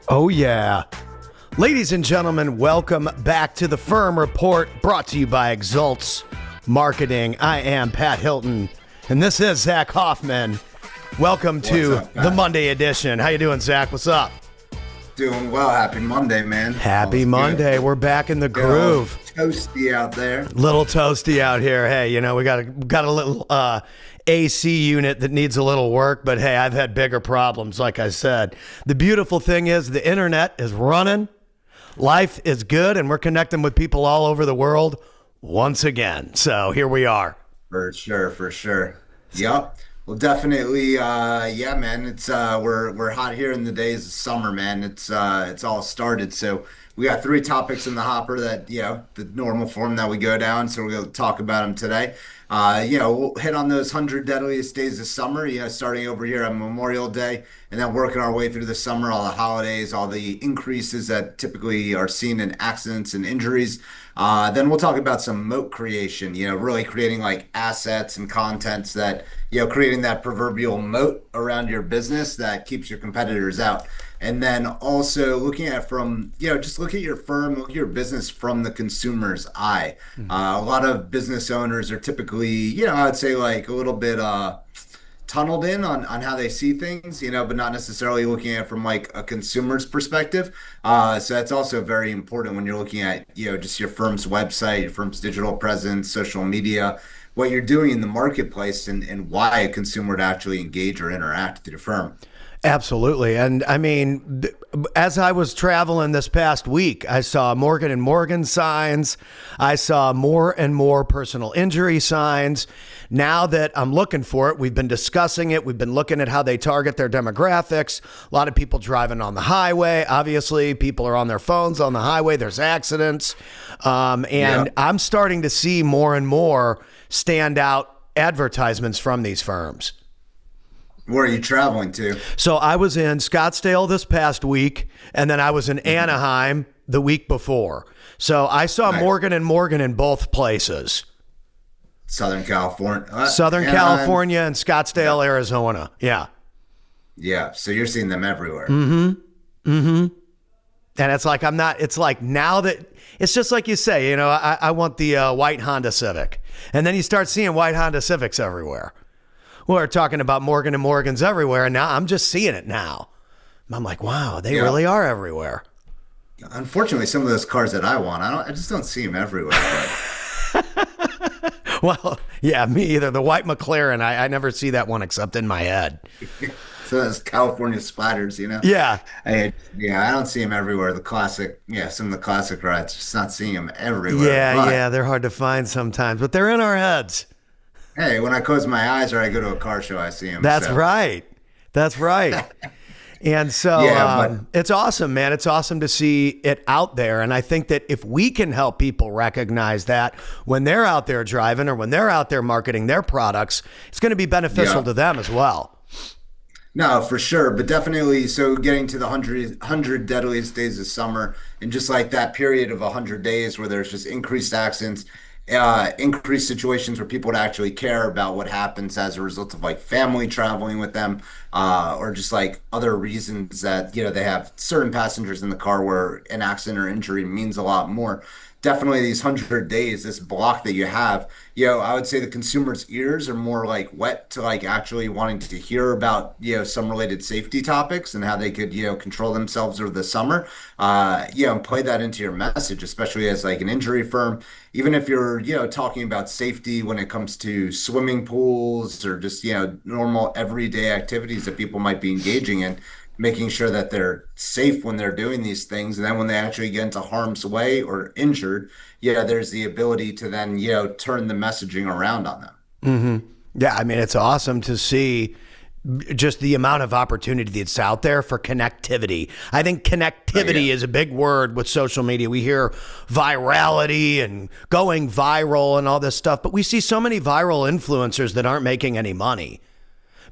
Oh, yeah. Ladies and gentlemen, welcome back to the Firm Report, brought to you by Exalts Marketing. I am Pat Hilton, and this is Zach Hoffman. Welcome to the Monday edition. How you doing, Zach? What's up? Doing well. Happy Monday, man. Happy Monday. Good. We're back in the groove. Toasty out there. Little toasty out here. Hey, you know, we got a little AC unit that needs a little work, but hey, I've had bigger problems, like I said. The beautiful thing is the internet is running. Life is good, and we're connecting with people all over the world once again. So here we are. For sure. Yep. Well, definitely, yeah, man. It's we're hot here in the days of summer, man. It's all started. So we got 3 topics in the hopper that, the normal form that we go down. So we're going to talk about them today. We'll hit on those 100 deadliest days of summer, starting over here on Memorial Day and then working our way through the summer, all the holidays, all the increases that typically are seen in accidents and injuries. Then we'll talk about some moat creation, really creating like assets and contents that, creating that proverbial moat around your business that keeps your competitors out. And then also looking at from, just look at your firm, look at your business from the consumer's eye. Mm-hmm. A lot of business owners are typically, I'd say like a little bit tunneled in on how they see things, but not necessarily looking at it from like a consumer's perspective. So that's also very important when you're looking at, just your firm's website, your firm's digital presence, social media, what you're doing in the marketplace and why a consumer would actually engage or interact with your firm. Absolutely. And I mean, as I was traveling this past week, I saw Morgan & Morgan signs. I saw more and more personal injury signs. Now that I'm looking for it, we've been discussing it. We've been looking at how they target their demographics. A lot of people driving on the highway. Obviously, people are on their phones on the highway. There's accidents. I'm starting to see more and more standout advertisements from these firms. Where are you traveling to? So I was in Scottsdale this past week, and then I was in Anaheim the week before. So I saw Morgan & Morgan in both places. Southern California. California and Scottsdale, Arizona. Yeah. Yeah. So you're seeing them everywhere. And it's like, it's like now that, it's just like you say, I want the white Honda Civic. And then you start seeing white Honda Civics everywhere. We're talking about Morgan & Morgan's everywhere, and now I'm just seeing it now. I'm like, wow, they really are everywhere. Unfortunately, some of those cars that I want, I just don't see them everywhere. Well, yeah, me either. The white McLaren, I never see that one except in my head. So those California splatters, Yeah. I don't see them everywhere. The classic, some of the classic rides, just not seeing them everywhere. Yeah, they're hard to find sometimes, but they're in our heads. Hey, when I close my eyes or I go to a car show, I see them. That's right. And so it's awesome, man. It's awesome to see it out there. And I think that if we can help people recognize that when they're out there driving or when they're out there marketing their products, it's going to be beneficial to them as well. No, for sure. But definitely, so getting to the 100 deadliest days of summer and just like that period of 100 days where there's just increased accidents, increased situations where people would actually care about what happens as a result of like family traveling with them, or just like other reasons that, they have certain passengers in the car where an accident or injury means a lot more. Definitely these 100 days, this block that you have, I would say the consumer's ears are more like wet to like actually wanting to hear about, some related safety topics and how they could, control themselves over the summer, and play that into your message, especially as like an injury firm. Even if you're, talking about safety when it comes to swimming pools or just, normal everyday activities that people might be engaging in, making sure that they're safe when they're doing these things. And then when they actually get into harm's way or injured, there's the ability to then, turn the messaging around on them. Mm-hmm. Yeah. I mean, it's awesome to see just the amount of opportunity that's out there for connectivity. I think connectivity is a big word with social media. We hear virality and going viral and all this stuff, but we see so many viral influencers that aren't making any money.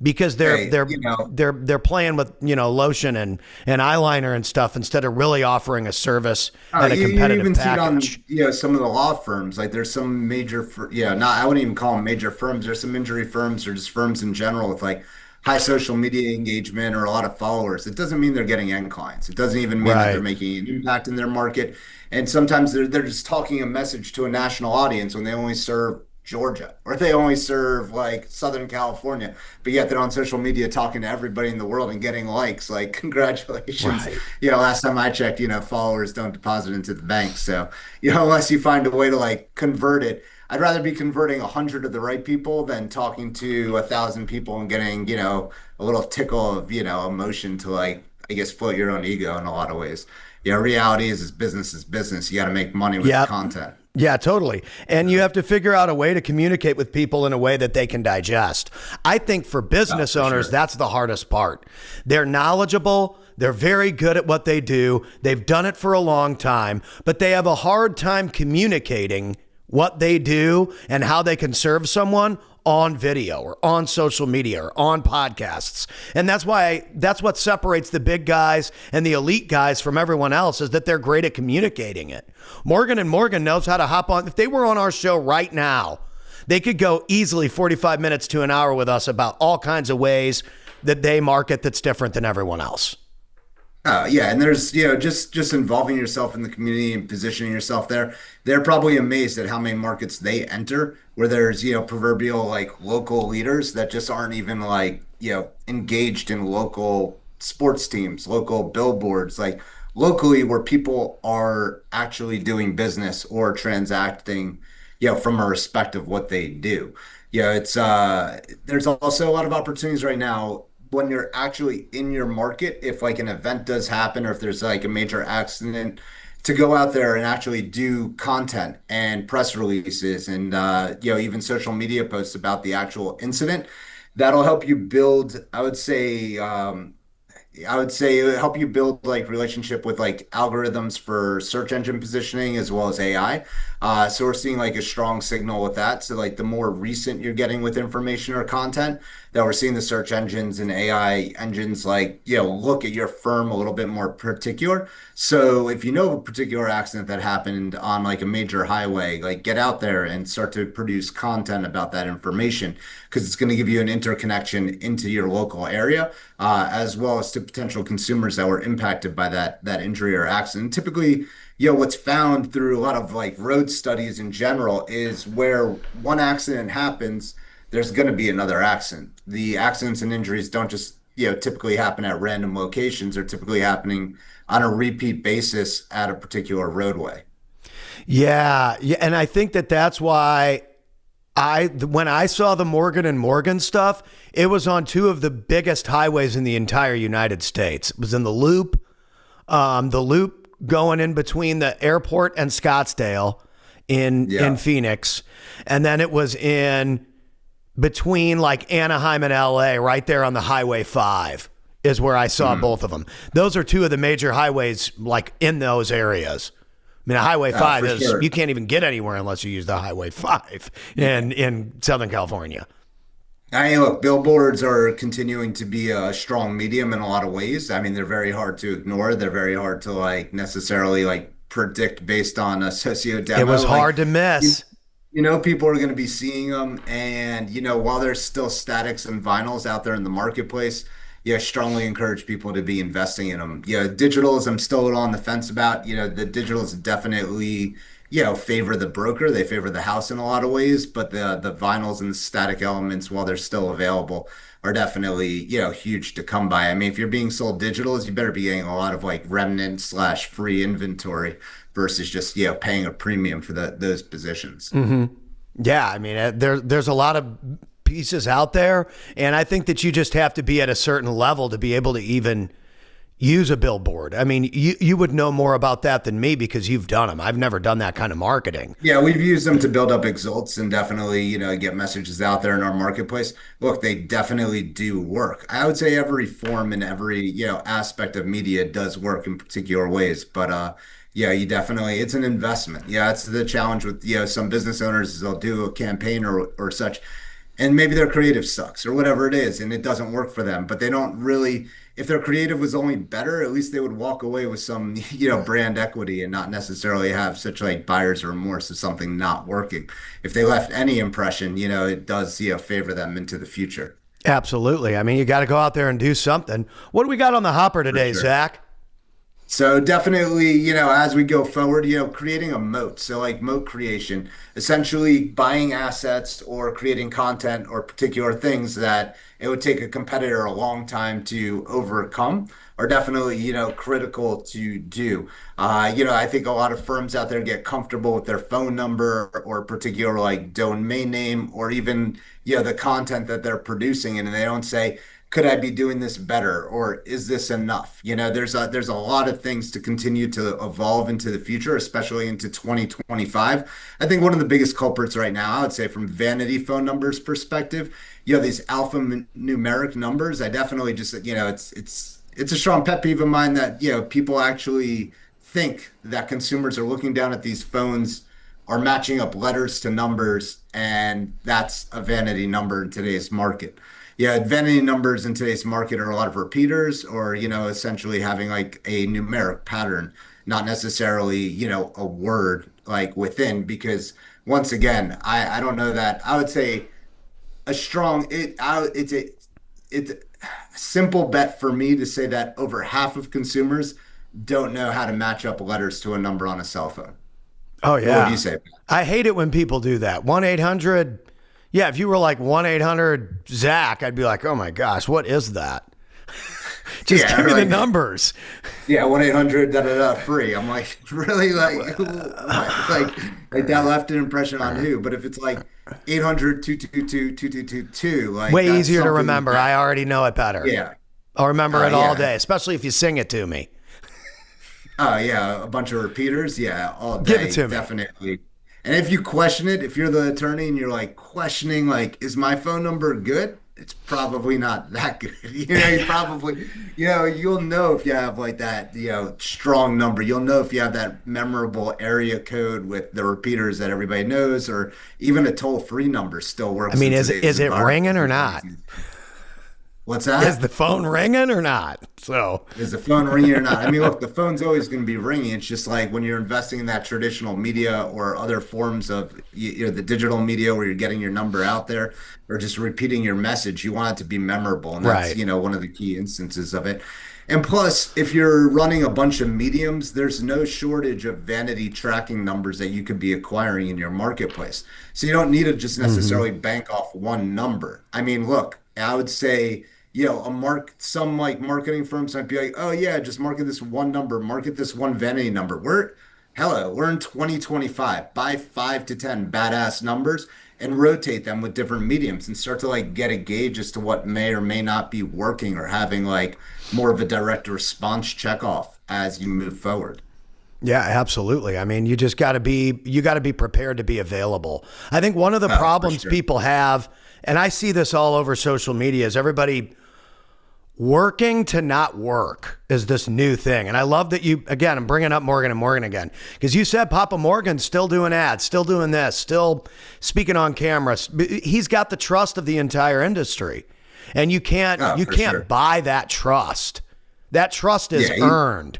Because they're playing with lotion and eyeliner and stuff instead of really offering a service and a competitive package. See it on some of the law firms. Like there's some major I wouldn't even call them major firms. There's some injury firms or just firms in general with like high social media engagement or a lot of followers, it doesn't mean they're getting end clients. It doesn't even mean that they're Right. making an impact in their market. And sometimes they're just talking a message to a national audience when they only serve Georgia or they only serve like Southern California, but yet they're on social media talking to everybody in the world and getting likes. Like, congratulations. Right. Last time I checked, followers don't deposit into the bank. So, unless you find a way to like convert it, I'd rather be converting 100 of the right people than talking to 1,000 people and getting, a little tickle of, emotion to like, I guess, float your own ego in a lot of ways. Reality is business is business. You got to make money with Yep. content. Yeah, totally. And you have to figure out a way to communicate with people in a way that they can digest. I think for Oh, business for owners, sure. that's the hardest part. They're knowledgeable, they're very good at what they do, they've done it for a long time, but they have a hard time communicating what they do and how they can serve someone on video or on social media or on podcasts. And that's what separates the big guys and the elite guys from everyone else, is that they're great at communicating it. Morgan and Morgan knows how to hop on. If they were on our show right now, they could go easily 45 minutes to an hour with us about all kinds of ways that they market that's different than everyone else. Yeah, and there's, just involving yourself in the community and positioning yourself there. They're probably amazed at how many markets they enter where there's, proverbial like local leaders that just aren't even like, engaged in local sports teams, local billboards, like locally where people are actually doing business or transacting, from a respect of what they do. It's there's also a lot of opportunities right now when you're actually in your market, if like an event does happen or if there's like a major accident, to go out there and actually do content and press releases and even social media posts about the actual incident. That'll help you build, I would say it would help you build like relationship with like algorithms for search engine positioning as well as AI. So we're seeing like a strong signal with that. So like the more recent you're getting with information or content, that we're seeing the search engines and AI engines like, look at your firm a little bit more particular. So if you know a particular accident that happened on like a major highway, like get out there and start to produce content about that information because it's going to give you an interconnection into your local area, as well as to potential consumers that were impacted by that injury or accident. Typically, what's found through a lot of like road studies in general is where one accident happens, there's going to be another accident. The accidents and injuries don't just, typically happen at random locations. They're typically happening on a repeat basis at a particular roadway. Yeah, yeah, and I think that's why when I saw the Morgan and Morgan stuff, it was on two of the biggest highways in the entire United States. It was in the loop going in between the airport and Scottsdale in Yeah. Phoenix, and then it was in between like Anaheim and LA, right there on the Highway 5 is where I saw Mhm. both of them. Those are two of the major highways like in those areas. I mean, a Highway 5 For is, sure. you can't even get anywhere unless you use the Highway 5 in Southern California. I mean, look, billboards are continuing to be a strong medium in a lot of ways. I mean, they're very hard to ignore. They're very hard to like necessarily like predict based on a socio It demo. was Like hard to you, miss. people are going to be seeing them, and while there's still statics and vinyls out there in the marketplace, yeah, I strongly encourage people to be investing in them. Yeah, digitals, I'm still a little on the fence about. The digitals definitely, favor the broker. They favor the house in a lot of ways, but the vinyls and the static elements, while they're still available, are definitely, huge to come by. I mean, if you're being sold digitals, you better be getting a lot of like remnant slash free inventory versus just, paying a premium for those positions. Yeah, I mean, there's a lot of pieces out there, and I think that you just have to be at a certain level to be able to even use a billboard. I mean, you would know more about that than me because you've done them. I've never done that kind of marketing. Yeah, we've used them to build up exalts and definitely, get messages out there in our marketplace. Look, they definitely do work. I would say every form and every, aspect of media does work in particular ways, but yeah, it's an investment. Yeah, it's the challenge with, some business owners is they'll do a campaign or such, and maybe their creative sucks or whatever it is, and it doesn't work for them, but they don't really, if their creative was only better, at least they would walk away with some, brand equity and not necessarily have such like buyer's remorse of something not working. If they left any impression, it does, favor them into the future. Absolutely. I mean, you got to go out there and do something. What do we got on the hopper For today, sure. Zach? So definitely, as we go forward, creating a moat. So like moat creation, essentially buying assets or creating content or particular things that it would take a competitor a long time to overcome are definitely, critical to do. I think a lot of firms out there get comfortable with their phone number or particular like domain name or even, the content that they're producing and they don't say, could I be doing this better or is this enough? There's a lot of things to continue to evolve into the future, especially into 2025. I think one of the biggest culprits right now, I would say from vanity phone numbers perspective, these alphanumeric numbers, I definitely just, it's a strong pet peeve of mine that, people actually think that consumers are looking down at these phones are matching up letters to numbers, and that's a vanity number in today's market. Yeah, vanity numbers in today's market are a lot of repeaters or, essentially having like a numeric pattern, not necessarily, a word like within, because once again, I don't know that I would say a strong it's a simple bet for me to say that over half of consumers don't know how to match up letters to a number on a cell phone. Oh, What would you yeah. say? I hate it when people do that. 1 800. Yeah, if you were like 1 800 Zach, I'd be like, oh my gosh, what is that? Just Yeah, give or me the like numbers. yeah, 1-800 da da da free. I'm like, really like what? Like that left an impression on who? But if it's like 800-222-2222, like Way that's easier to something remember. I that already know it better. yeah. I'll remember it all Yeah. day, especially if you sing it to me. Oh yeah, a bunch of repeaters, yeah, all Give it day, to me. definitely. And if you question it, if you're the attorney and you're like questioning, like, is my phone number good? It's probably not that good. You probably, you'll know if you have like that, strong number. You'll know if you have that memorable area code with the repeaters that everybody knows, or even a toll-free number still I works mean, in is today's is it environment. ringing or not? What's Is that? the phone ringing or not? So, Is the phone ringing or not? I mean, look, the phone's always going to be ringing. It's just like when you're investing in that traditional media or other forms of the digital media where you're getting your number out there or just repeating your message, you want it to be memorable. And that's, right. one of the key instances of it. And plus, if you're running a bunch of mediums, there's no shortage of vanity tracking numbers that you could be acquiring in your marketplace. So you don't need to just Hmm. necessarily bank off one number. I mean, look, I would say some like marketing firms might be like, oh yeah, just market this one number, market this one vanity number. We're in 2025. Buy 5 to 10 badass numbers and rotate them with different mediums and start to like get a gauge as to what may or may not be working or having like more of a direct response check off as you move forward. Yeah, absolutely. I mean, you got to be prepared to be available. I think one of the Oh, for problems sure. people have, and I see this all over social media, is everybody working to not work is this new thing. And I love that again, I'm bringing up Morgan and Morgan again, because you said Papa Morgan's still doing ads, still doing this, still speaking on camera. He's got the trust of the entire industry. And you can't, Oh, you for can't sure. buy that trust. That trust is Yeah. earned.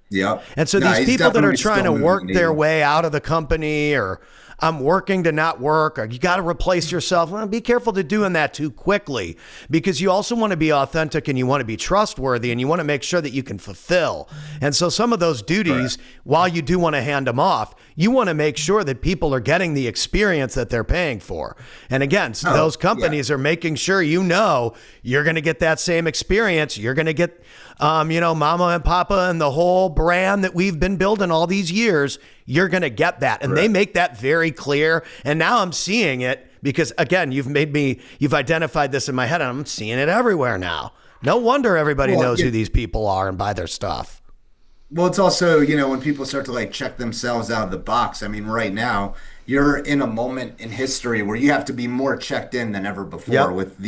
Yep. And so No, these he's people that are definitely trying still to moving the work their needle. way out of the company or I'm working to not work or you got to replace yourself, well, be careful to doing that too quickly because you also want to be authentic and you want to be trustworthy and you want to make sure that you can fulfill. And so some of those duties, Correct. while you do want to hand them off, you want to make sure that people are getting the experience that they're paying for. And again, Oh, those yeah. companies are making sure you're going to get that same experience. You're going to get Mama and Papa and the whole brand that we've been building all these years, you're going to get that. And they Correct. make that very clear. And now I'm seeing it because, again, you've identified this in my head and I'm seeing it everywhere now. No wonder everybody Well, knows yeah, who these people are and buy their stuff. well, it's also, when people start to like check themselves out of the box. I mean, right now, you're in a moment in history where you have to be more checked in than ever before Yep. with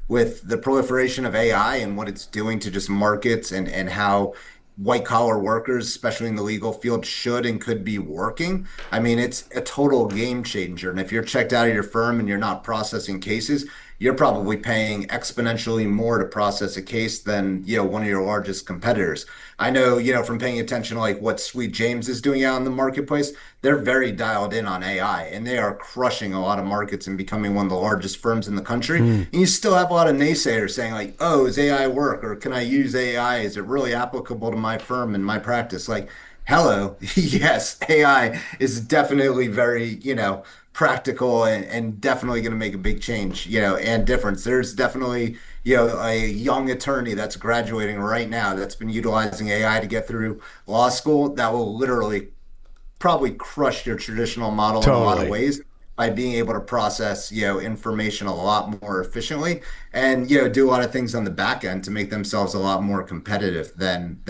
with the proliferation of AI and what it's doing to just markets and how white collar workers, especially in the legal field, should and could be working. I mean, it's a total game changer. And if you're checked out of your firm and you're not processing cases, you're probably paying exponentially more to process a case than, one of your largest competitors. I know, from paying attention to like what Sweet James is doing out in the marketplace, they're very dialed in on AI and they are crushing a lot of markets and becoming one of the largest firms in the country. Mm, And you still have a lot of naysayers saying like, oh, is AI work? Or can I use AI? Is it really applicable to my firm and my practice? Like, hello, yes, AI is definitely very, practical and definitely going to make a big change, and difference. There's definitely, a young attorney that's graduating right now that's been utilizing AI to get through law school that will literally probably crush your traditional model in a lot of totally. ways by being able to process, information a lot more efficiently and, do a lot of things on the back end to make themselves a lot more competitive than,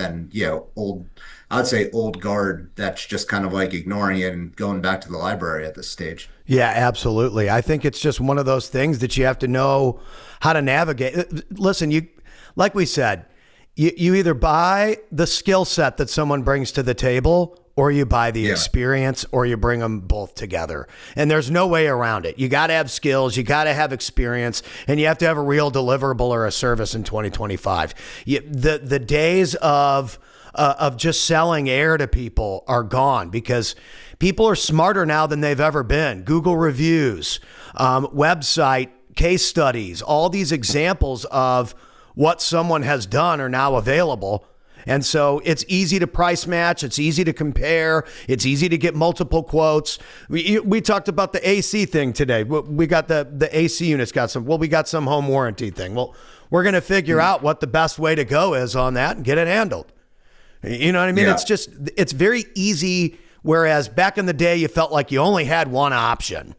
I would say old guard that's just kind of like ignoring it and going back to the library at this stage. Yeah, absolutely. I think it's just one of those things that you have to know how to navigate. Listen, like we said, you either buy the skill set that someone brings to the table or you buy the Yeah. experience or you bring them both together. And there's no way around it. You got to have skills, you got to have experience, and you have to have a real deliverable or a service in 2025. The days of just selling air to people are gone because people are smarter now than they've ever been. Google reviews, website case studies, all these examples of what someone has done are now available. And so it's easy to price match. It's easy to compare. It's easy to get multiple quotes. We talked about the AC thing today. We got the AC units got some, we got some home warranty thing. Well, we're going to figure out what the best way to go is on that and get it handled. You know what I mean? Yeah. It's very easy. Whereas back in the day, you felt like you only had one option.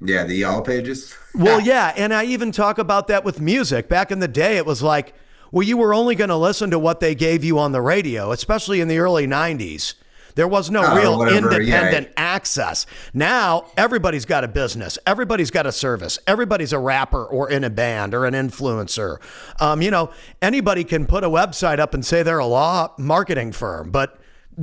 Yeah. The yellow pages. Well, yeah. And I even talk about that with music. Back in the day, it was like, well, you were only going to listen to what they gave you on the radio, especially in the early 90s. There was no Or real whatever. Yeah. independent access. Now, everybody's got a business. Everybody's got a service. Everybody's a rapper or in a band or an influencer. Anybody can put a website up and say they're a law marketing firm, but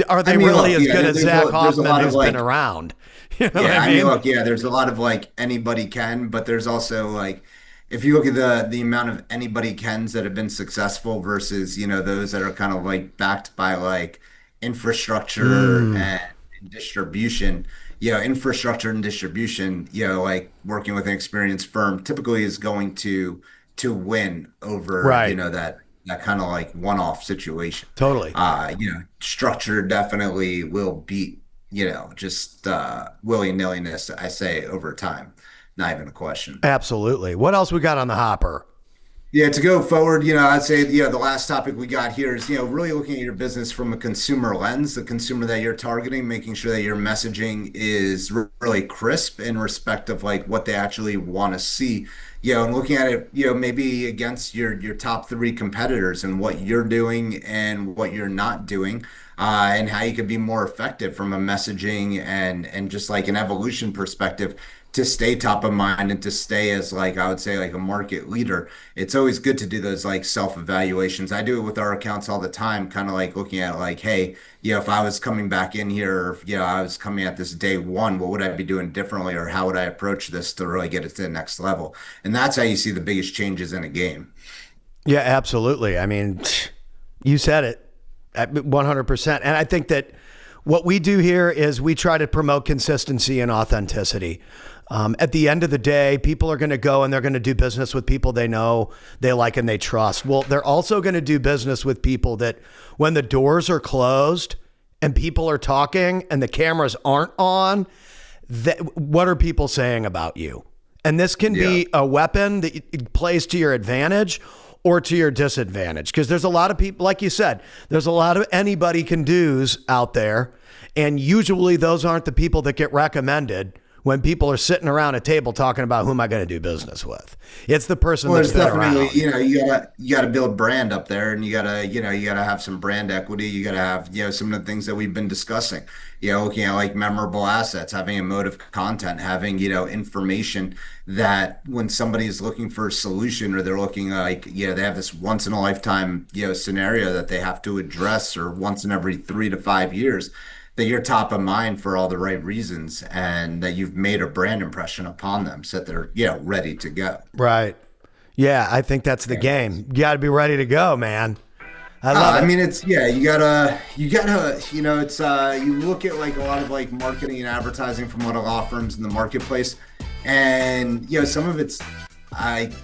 are they really look, as yeah, good as Zach there's a Hoffman, lot of who's like, been around? You know what yeah, I I mean, mean? look, yeah, there's a lot of like anybody can, but there's also like if you look at the amount of anybody cans that have been successful versus, those that are kind of like backed by like infrastructure Mm, and distribution, infrastructure and distribution, like working with an experienced firm typically is going to win over, right. that kind of like one-off situation. Totally. Structure definitely will beat, just willy-nilliness, I say, over time. Not even a question. Absolutely. What else we got on the hopper? Yeah, to go forward, I'd say, the last topic we got here is, really looking at your business from a consumer lens, the consumer that you're targeting, making sure that your messaging is really crisp in respect of like what they actually want to see, and looking at it, maybe against your top three competitors and what you're doing and what you're not doing, and how you could be more effective from a messaging and just like an evolution perspective to stay top of mind and to stay as like I would say like a market leader. It's always good to do those like self-evaluations. I do it with our accounts all the time, kind of like looking at like, hey, if I was coming back in here, or if, I was coming at this day one, what would I be doing differently, or how would I approach this to really get it to the next level? And that's how you see the biggest changes in a game. Yeah, absolutely. I mean, you said it at 100%. And I think that what we do here is we try to promote consistency and authenticity. At the end of the day, people are going to go and they're going to do business with people they know, they like, and they trust. Well, they're also going to do business with people that when the doors are closed and people are talking and the cameras aren't on, what are people saying about you? And this can Yeah. be a weapon that plays to your advantage or to your disadvantage. Because there's a lot of people, like you said, there's a lot of anybody can do's out there. And usually those aren't the people that get recommended when people are sitting around a table talking about who am I going to do business with. It's the person Well, that's there's been definitely, around. you gotta build brand up there, and you gotta have some brand equity. You gotta have, some of the things that we've been discussing. Looking at like memorable assets, having emotive content, having, information that when somebody is looking for a solution or they're looking like, they have this once in a lifetime, scenario that they have to address or once in every 3 to 5 years. that you're top of mind for all the right reasons and that you've made a brand impression upon them so that they're, ready to go. Right. Yeah, I think that's the game. You got to be ready to go, man. I love it. I mean, it's it's you look at like a lot of like marketing and advertising from a lot of law firms in the marketplace, and some of it's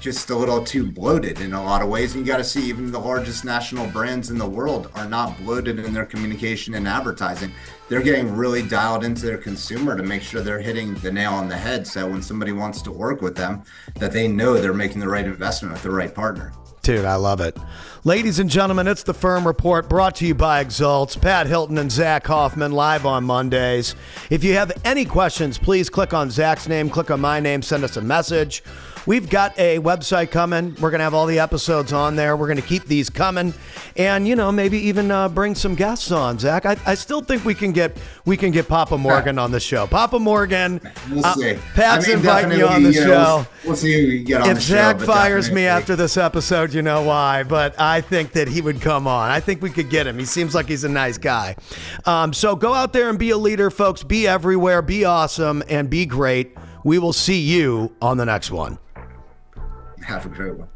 just a little too bloated in a lot of ways. And you got to see even the largest national brands in the world are not bloated in their communication and advertising. They're getting really dialed into their consumer to make sure they're hitting the nail on the head. So when somebody wants to work with them, that they know they're making the right investment with the right partner. Dude, I love it. Ladies and gentlemen, it's the Firm Report brought to you by Exalts. Pat Hilton and Zach Hoffman live on Mondays. If you have any questions, please click on Zach's name, click on my name, send us a message. We've got a website coming. We're going to have all the episodes on there. We're going to keep these coming and, maybe even bring some guests on, Zach. I still think we can get Papa Morgan on the show. Papa Morgan, we'll see. Pat's inviting you on the show. We'll see who we get on the show. If Zach fires me after this episode, you know why, but I think that he would come on. I think we could get him. He seems like he's a nice guy. So go out there and be a leader, folks. Be everywhere, be awesome, and be great. We will see you on the next one. Have a great one.